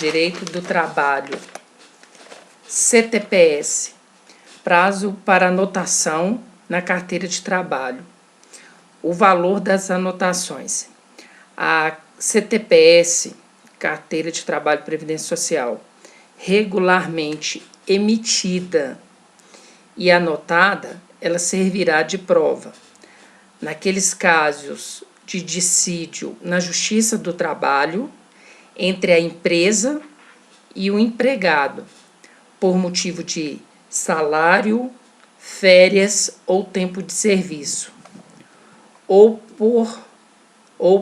Direito do Trabalho, CTPS, prazo para anotação na carteira de trabalho. O valor das anotações. A CTPS, Carteira de Trabalho e Previdência Social, regularmente emitida e anotada, ela servirá de prova naqueles casos de dissídio na Justiça do Trabalho entre a empresa e o empregado, por motivo de salário, férias ou tempo de serviço, ou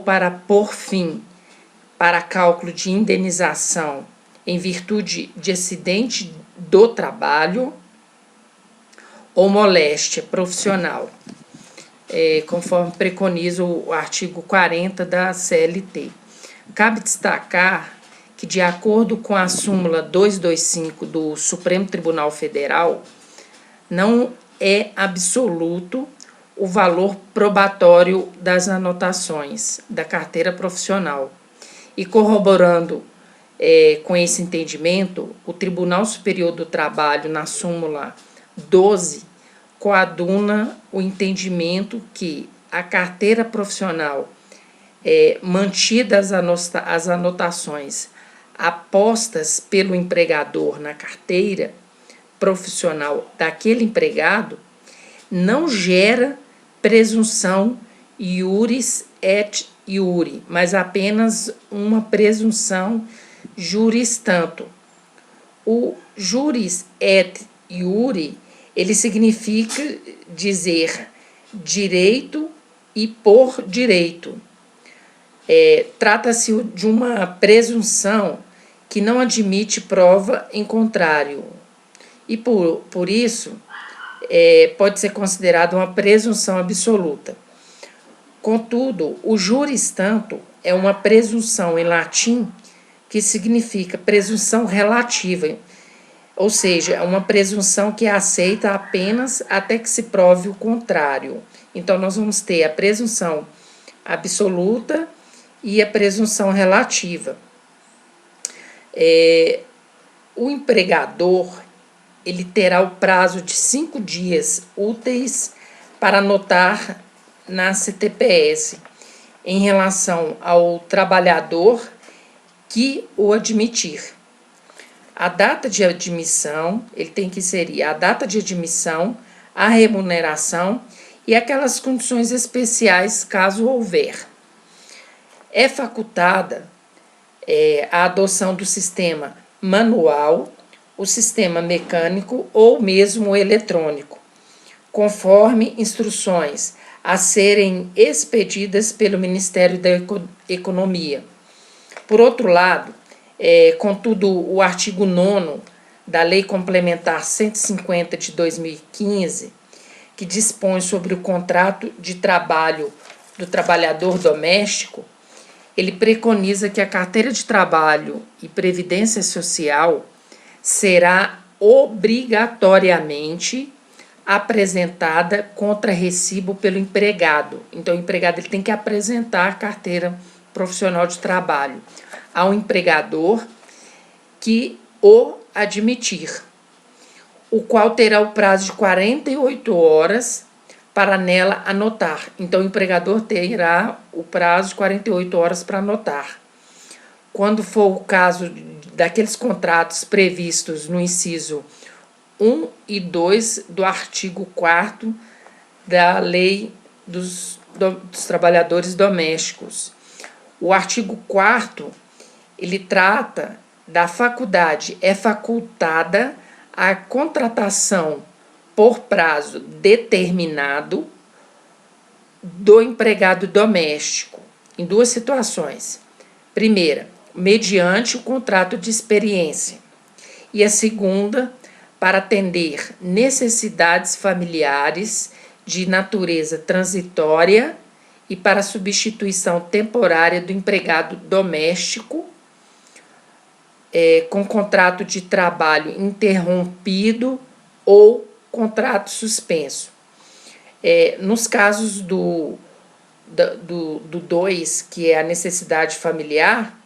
para pôr fim para cálculo de indenização em virtude de acidente do trabalho ou moléstia profissional, conforme preconiza o artigo 40 da CLT. Cabe destacar que, de acordo com a súmula 225 do Supremo Tribunal Federal, não é absoluto o valor probatório das anotações da carteira profissional. E corroborando com esse entendimento, o Tribunal Superior do Trabalho, na súmula 12, coaduna o entendimento que a carteira profissional, mantidas as anotações apostas pelo empregador na carteira profissional daquele empregado, não gera presunção iuris et iure, mas apenas uma presunção juris tanto. O juris et iure, ele significa dizer direito e por direito. Trata-se de uma presunção que não admite prova em contrário. E por isso, pode ser considerada uma presunção absoluta. Contudo, o juris tanto é uma presunção em latim que significa presunção relativa, ou seja, é uma presunção que é aceita apenas até que se prove o contrário. Então, nós vamos ter a presunção absoluta e a presunção relativa. O empregador, ele terá o prazo de 5 dias úteis para anotar na CTPS em relação ao trabalhador que o admitir. A data de admissão, ele tem que inserir a data de admissão, a remuneração e aquelas condições especiais, caso houver. É facultada a adoção do sistema manual, o sistema mecânico ou mesmo eletrônico, conforme instruções a serem expedidas pelo Ministério da Economia. Por outro lado, contudo, o artigo 9º da Lei Complementar 150 de 2015, que dispõe sobre o contrato de trabalho do trabalhador doméstico, ele preconiza que a carteira de trabalho e previdência social será obrigatoriamente apresentada contra recibo pelo empregado. Então, o empregado ele tem que apresentar a carteira profissional de trabalho ao empregador que o admitir, o qual terá o prazo de 48 horas para nela anotar. Então, o empregador terá o prazo de 48 horas para anotar. Quando for o caso daqueles contratos previstos no inciso 1 e 2 do artigo 4º da Lei dos Trabalhadores Domésticos. O artigo 4º, ele trata da faculdade, é facultada a contratação por prazo determinado do empregado doméstico, em 2 situações. Primeira, mediante o contrato de experiência. E a segunda, para atender necessidades familiares de natureza transitória e para substituição temporária do empregado doméstico com contrato de trabalho interrompido ou contrato suspenso. Nos casos do 2, que é a necessidade familiar,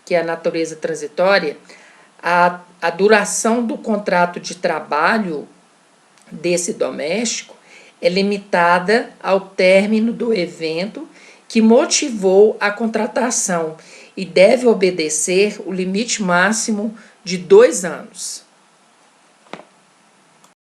que é a natureza transitória, a duração do contrato de trabalho desse doméstico é limitada ao término do evento que motivou a contratação e deve obedecer o limite máximo de 2 anos.